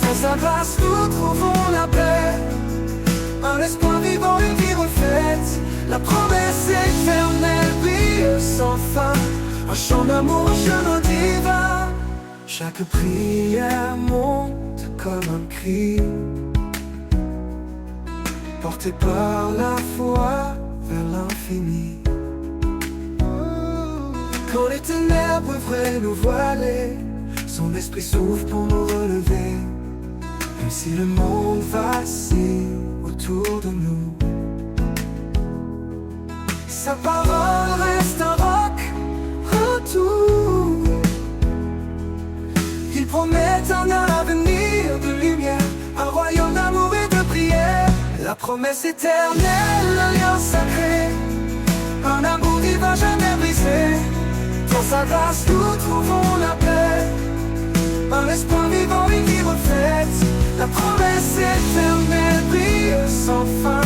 Dans sa grâce nous trouvons la paix. Un espoir vivant, une vie refaite. La promesse éternelle brille sans fin. Un chant d'amour, un chemin divin. Chaque prière monte comme un cri, porté par la foi vers l'infini. Quand les ténèbres voudraient nous voiler, son esprit s'ouvre pour nous relever. Même si le monde vacille autour de nous, sa parole reste un roc, un tour. Il promet un avenir de lumière, un royaume d'amour et de prière. La promesse éternelle, l'alliance sacrée. Un amour divin jamais brisé. Dans sa grâce nous trouvons la paix. Un espoir vivant, une vie refaite. La promesse éternelle brille sans fin.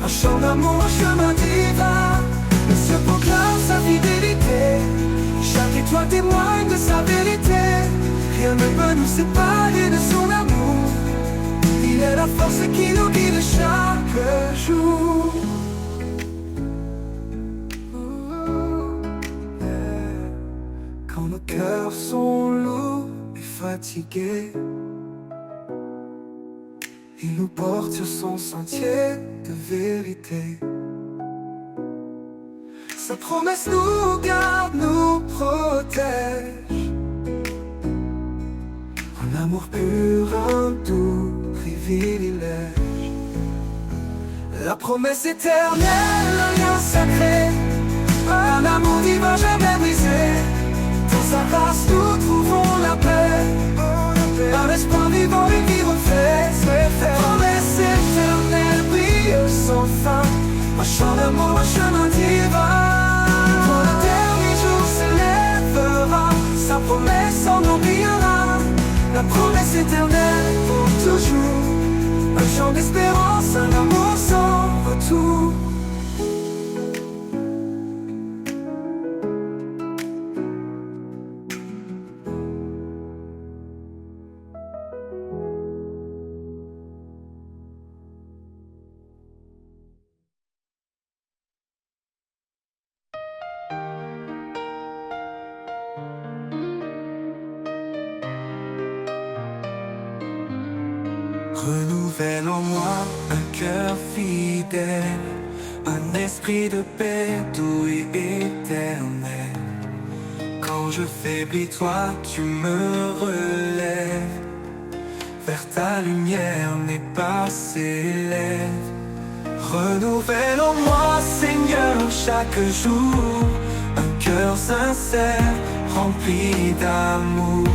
Un chant d'amour, un chemin divin. Le ciel proclame sa fidélité. Chaque étoile témoigne de sa vérité. Rien ne peut nous séparer de son amour. Il est la force qui nous guide chaque jour. Quand nos cœurs sont lourds et fatigués, il nous porte sur son sentier de vérité. Sa promesse nous garde, nous protège. Un amour pur, un doux privilège. La promesse éternelle, l'alliance sacrée. Un amour divin jamais brisé. Dans sa grâce nous trouvons la paix. Un espoir vivant, une vie refaite. Promesse éternelle brille sans fin. Un chant d'amour, un chemin divin. Quand le dernier jour s'élèvera, sa promesse en nous brillera. La promesse éternelle pour toujours. Un chant d'espérance, un amour sans retour. Renouvelle en moi un cœur fidèle, un esprit de paix doux et éternel. Quand je faiblis, toi tu me relèves. Vers ta lumière n'est pas s'élève. Renouvelle en moi, Seigneur, chaque jour un cœur sincère, rempli d'amour.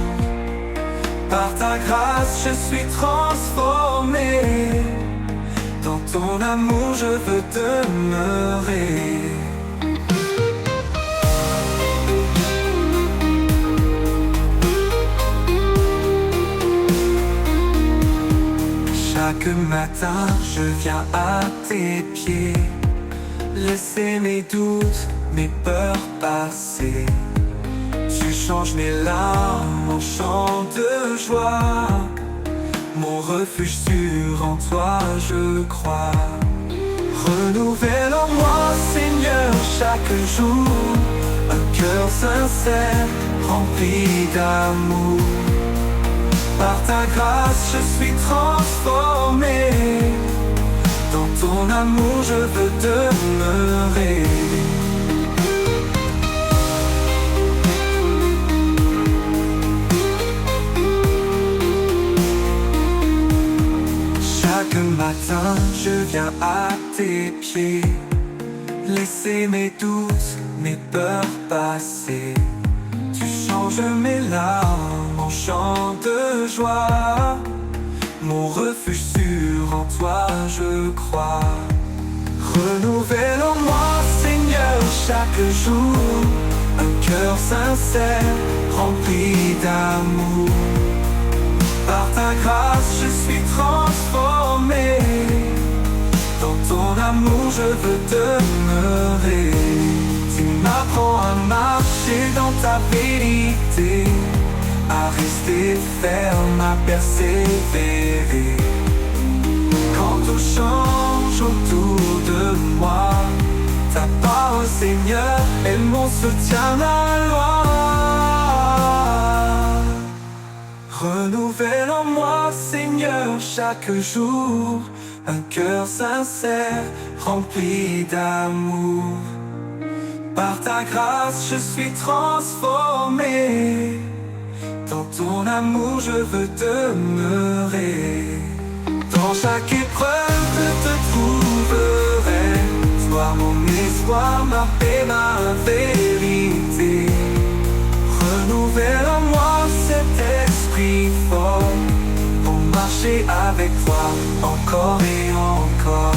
Par ta grâce, je suis transformé. Dans ton amour, je veux demeurer. Chaque matin, je viens à tes pieds, laisser mes doutes, mes peurs passer. Tu changes mes larmes en chants de joie. Mon refuge sûr, en toi je crois. Renouvelle en moi, Seigneur, chaque jour un cœur sincère, rempli d'amour. Par ta grâce, je suis transformé. Dans ton amour, je veux demeurer. tes pieds. Laisser mes doutes, mes peurs passer. Tu changes mes larmes en chants de joie. Mon refuge sûr en toi je crois. Renouvelle en moi Seigneur chaque jour un cœur sincère rempli d'amour. Par ta grâce je suis transformé. Dans ton amour je veux demeurer. Tu m'apprends à marcher dans ta vérité, à rester ferme, à persévérer. Quand tout change autour de moi, ta parole Seigneur est mon soutien, ma loi. Renouvelle en moi Seigneur chaque jour un cœur sincère rempli d'amour. Par ta grâce je suis transformé. Dans ton amour je veux demeurer. Dans chaque épreuve je te trouverai. Sois mon espoir, ma paix, ma vérité. Renouvelle en moi cet esprit fort pour marcher avec toi encore et encore.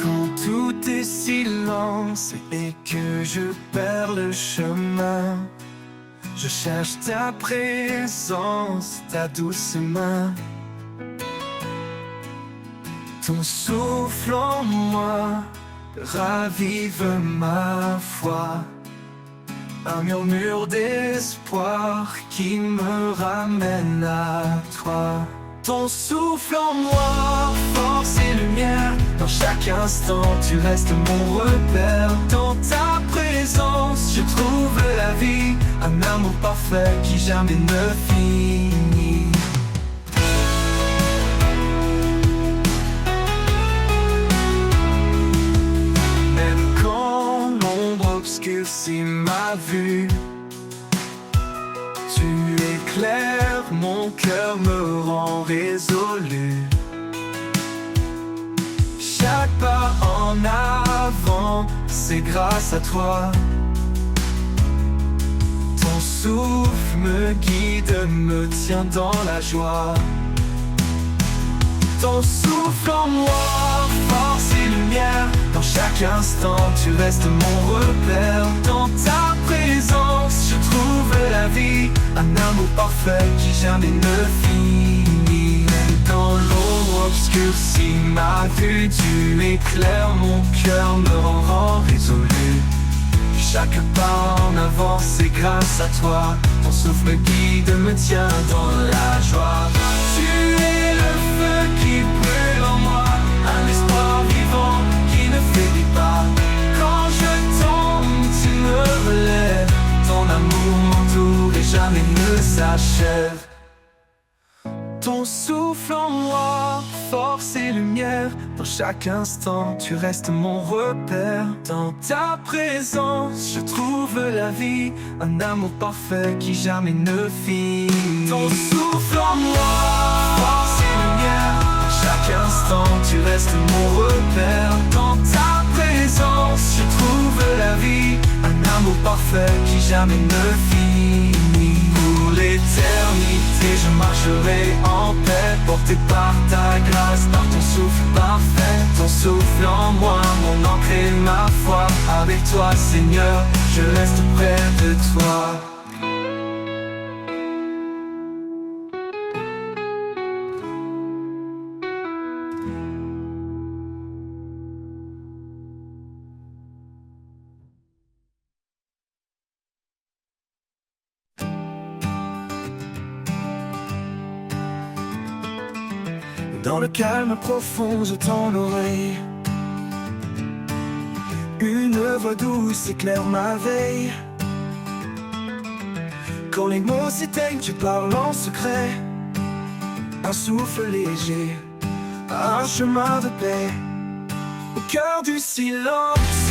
Quand tout est silence et que je perds le chemin, je cherche ta présence, ta douce main. Ton souffle en moi ravive ma foi. Un murmure d'espoir qui me ramène à toi. Ton souffle en moi, force et lumière. Dans chaque instant, tu restes mon repère. Dans ta présence, je trouve la vie. Un amour parfait qui jamais ne finit. Même quand l'ombre obscurcit ma vue, tu éclaires mon cœur, me rend résolu. Chaque pas en avant, c'est grâce à toi. Ton souffle me guide, me tient dans la joie. Ton souffle en moi, force et lumière. Dans chaque instant, tu restes mon repère. Dans ta présence, je trouve la vie. Un amour parfait qui jamais ne finit. Même dans l'ombre obscurcie ma vue, tu éclaires mon cœur, me rend résolu. Chaque pas en avant, c'est grâce à toi. Ton souffle me guide, me tient dans la joie. Tu es le feu qui brûle en moi, un espoir vivant qui ne faiblit pas. Quand je tombe, tu me relèves. Ton amour m'entoure et jamais ne s'achève. Ton souffle en moi, force et lumière. Dans chaque instant, tu restes mon repère. Dans ta présence, je trouve la vie. Un amour parfait qui jamais ne finit. Ton souffle en moi, force et lumière. Dans chaque instant, tu restes mon repère. Dans ta présence, je trouve la vie. Un amour parfait qui jamais ne finit. Pour l'éternité, je marcherai en paix, porté par ta grâce, par ton souffle parfait. Ton souffle en moi, mon ancre et ma foi. Avec toi, Seigneur, je reste près de toi. Dans le calme profond, je tends l'oreille. Une voix douce éclaire ma veille. Quand les mots s'éteignent, tu parles en secret. Un souffle léger, un chemin de paix. Au cœur du silence,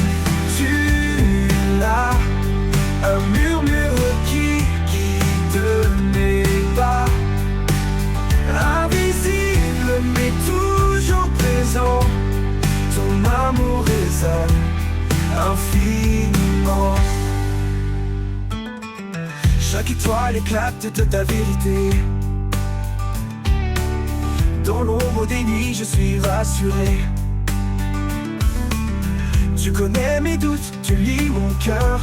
tu es là, un murmure qui guide mes pas. Invisible mais toujours présent, ton amour résonne infiniment. Chaque étoile éclate de ta vérité. Dans l'ombre des nuits, je suis rassuré. Tu connais mes doutes, tu lis mon cœur.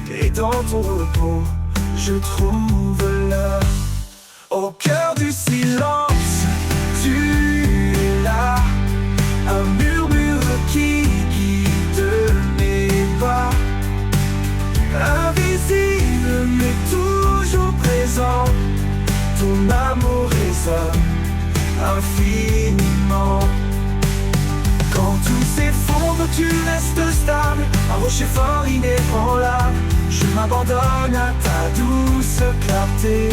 Et dans ton repos, je trouve l'heure. Au cœur du silence, tu es là, un murmure qui guide mes pas. Invisible mais toujours présent, ton amour résonne infiniment. Quand tout s'effondre, tu restes stable, un rocher fort inébranlable. Je m'abandonne à ta douce clarté.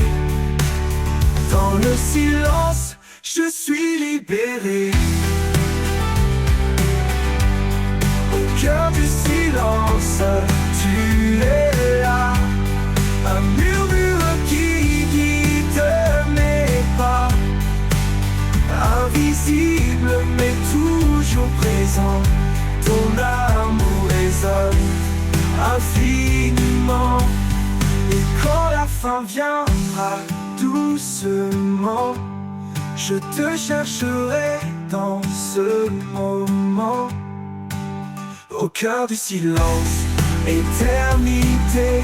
Dans le silence, je suis libéré. Au cœur du silence, tu es là, un murmure qui guide mes pas. Invisible mais toujours présent, ton amour résonne infiniment. Et quand la fin viendra doucement, je te chercherai dans ce moment. Au cœur du silence, éternité,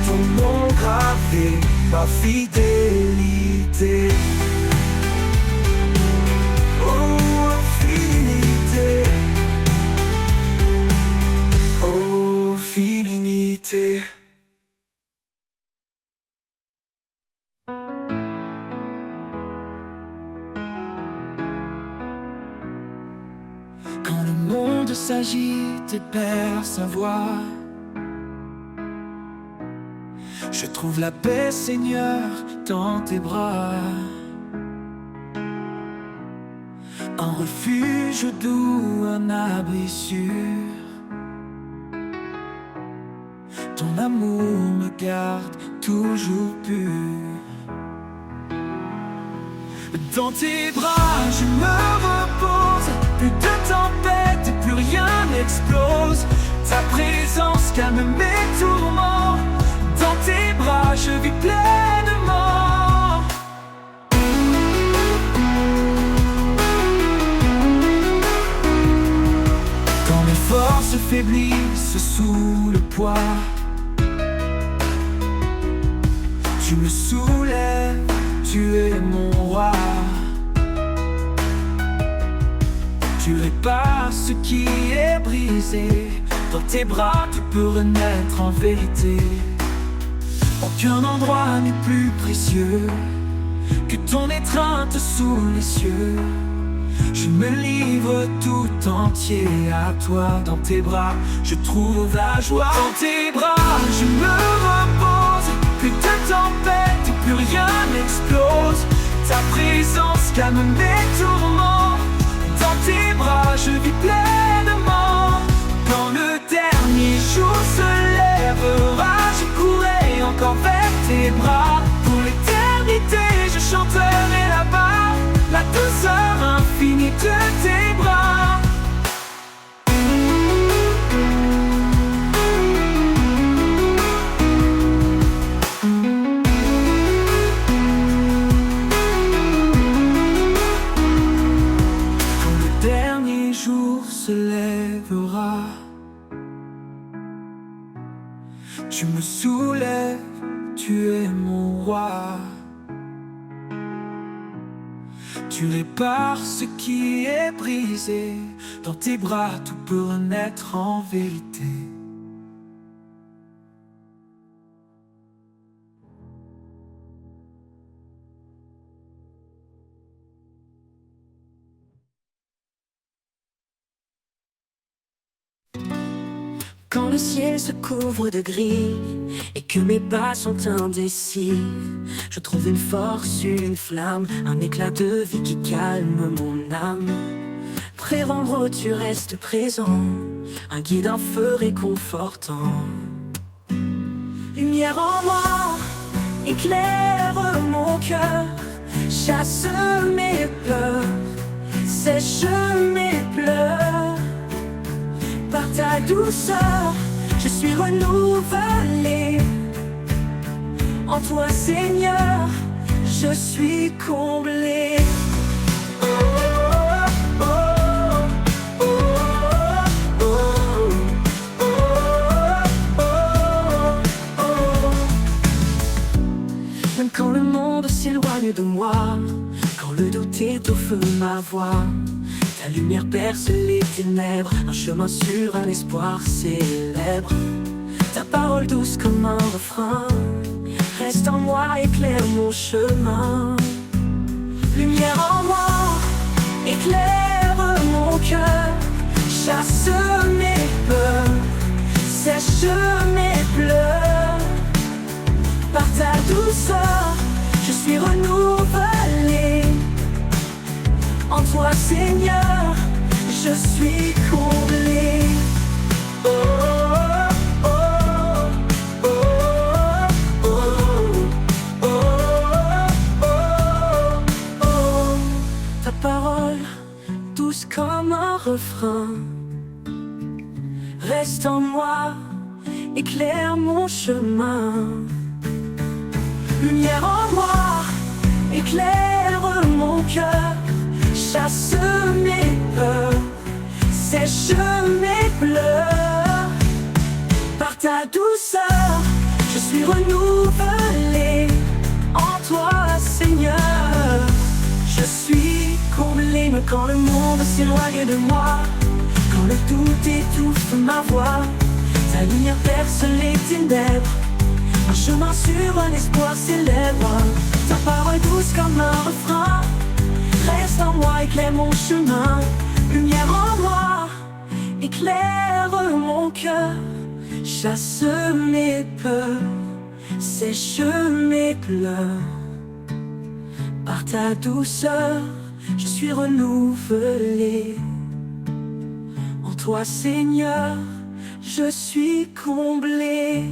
ton nom gravé, ma fidélité. Oh, infinité, oh, infinité. Quand le monde s'agite et perd sa voix, je trouve la paix, Seigneur, dans tes bras. Un refuge doux, un abri sûr. Ton amour me garde toujours pur. Dans tes bras, je me repose. Plus de tempête et plus rien n'explose. Ta présence calme mes tourments. Dans tes bras, je vis pleinement. Quand mes forces faiblissent sous le poids, tu me soulèves, tu es mon roi. Tu répares ce qui est brisé. Dans tes bras, tu peux renaître en vérité. Aucun endroit n'est plus précieux que ton étreinte sous les cieux. Je me livre tout entier à toi. Dans tes bras, je trouve la joie. Dans tes bras, je me repose. Plus de tempête et plus rien n'explose. Ta présence calme mes tourments. Dans tes bras, je vis pleinement. Quand le dernier jour se lèvera, je courrai encore vers tes bras. Pour l'éternité, je chanterai là-bas la douceur infinie de tes bras. Quand le dernier jour se lèvera, tu me soulèves, tu es mon roi. Tu répares ce qui est brisé. Dans tes bras, tout peut renaître en vérité. Quand le ciel se couvre de gris et que mes pas sont indécis, je trouve une force, une flamme, un éclat de vie qui calme mon âme. Pré-vendre, tu restes présent, un guide, un feu réconfortant. Lumière en moi, éclaire mon cœur, chasse mes peurs, sèche mes pleurs. Par ta douceur, je suis renouvelé. En toi, Seigneur, je suis comblé. Même quand le monde s'éloigne de moi, quand le doute étouffe ma voix, ta lumière perce les ténèbres, un chemin sûr, un espoir célèbre. Ta parole douce comme un refrain reste en moi, éclaire mon chemin. Lumière en moi, éclaire mon cœur, chasse mes peurs, sèche mes pleurs. Par ta douceur, je suis renouvelé. En toi, Seigneur, je suis comblé. Oh, oh, oh, oh, oh, oh, oh, oh. Ta parole, douce comme un refrain, reste en moi, éclaire mon chemin. Lumière en moi, éclaire mon cœur, chasse mes peurs, sèche mes pleurs. Par ta douceur, je suis renouvelé. En toi, Seigneur, je suis comblé. Mais quand le monde s'éloigne de moi, quand le doute étouffe ma voix, ta lumière perce les ténèbres, un chemin sûr, un espoir célèbre. Ta parole douce comme un refrain reste en moi, éclaire mon chemin. Lumière en moi, éclaire mon cœur, chasse mes peurs, sèche mes pleurs. Par ta douceur, je suis renouvelé. En toi, Seigneur, je suis comblé.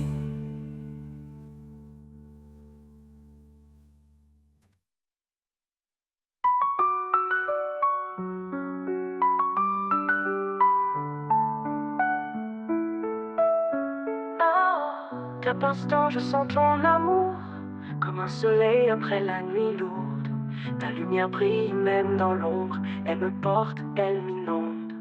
Chaque instant je sens ton amour, comme un soleil après la nuit lourde. Ta lumière brille même dans l'ombre, elle me porte, elle m'inonde.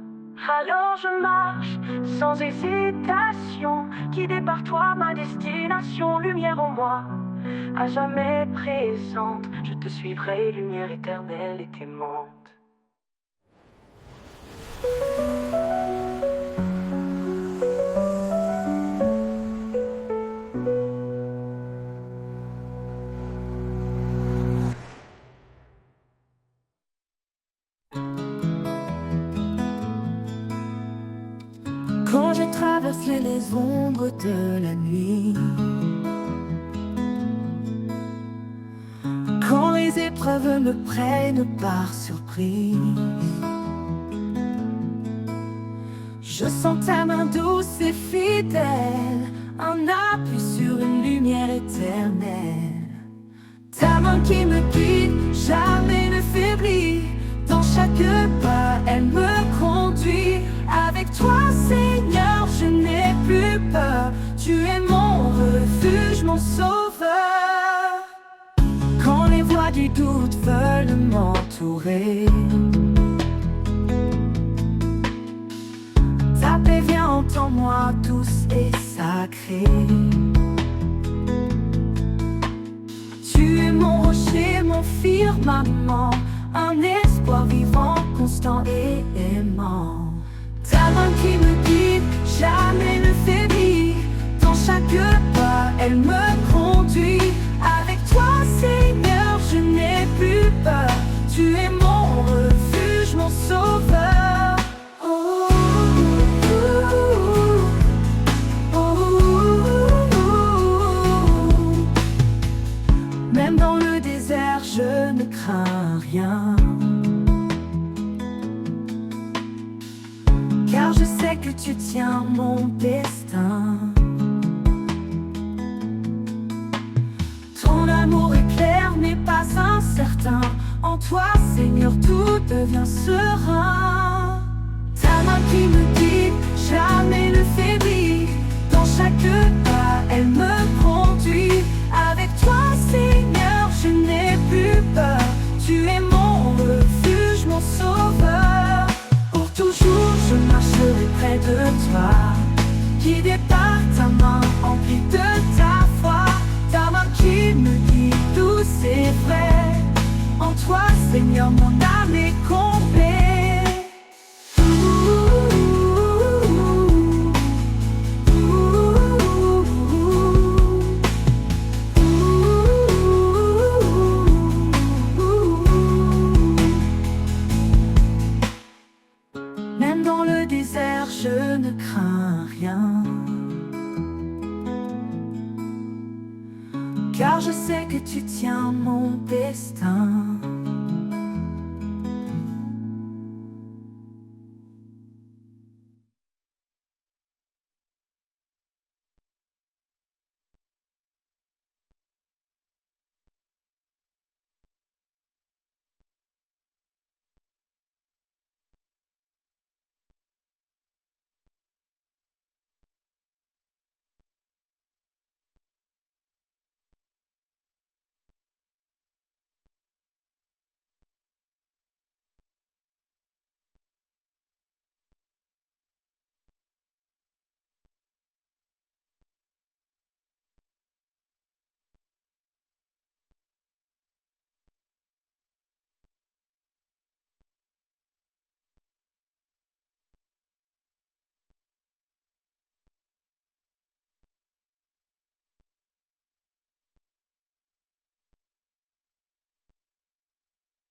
Alors je marche sans hésitation, guidé par toi ma destination. Lumière en moi, à jamais présente, je te suivrai, lumière éternelle et aimante. Quand je traverse les ombres de la nuit, quand les épreuves me prennent par surprise, je sens ta main douce et fidèle, un appui sur une lumière éternelle. Ta main qui me guide, jamais ne faiblit. Dans chaque pas, elle me conduit. Avec toi, Seigneur, je n'ai plus peur. Tu es mon refuge, mon sauveur. Quand les voix du doute veulent m'entourer, ta paix vient en moi, douce et sacrée. Tu es mon rocher, mon firmament, un espoir vivant, constant et aimant. Ta main qui me guide, jamais ne faiblit. Dans chaque pas, elle me conduit. Avec toi, Seigneur, je n'ai plus peur. Tu es mon refuge, mon sauveur. Oh, oh, oh, car je sais que tu tiens mon destin. Ton amour est clair mais pas incertain. En toi, Seigneur, tout devient serein. Ta main qui me guide, jamais ne faiblit. Dans chaque pas, elle me conduit. Avec toi, Seigneur, je n'ai plus peur. Tu es mon refuge, mon sauveur. Pour toujours, je marcherai près de toi, guidé par ta main, emplie de ta foi. Ta main qui me guide, douce et vraie. En toi, Seigneur, mon âme est complète. Même dans le désert, je ne crains rien, car je sais que tu tiens mon destin.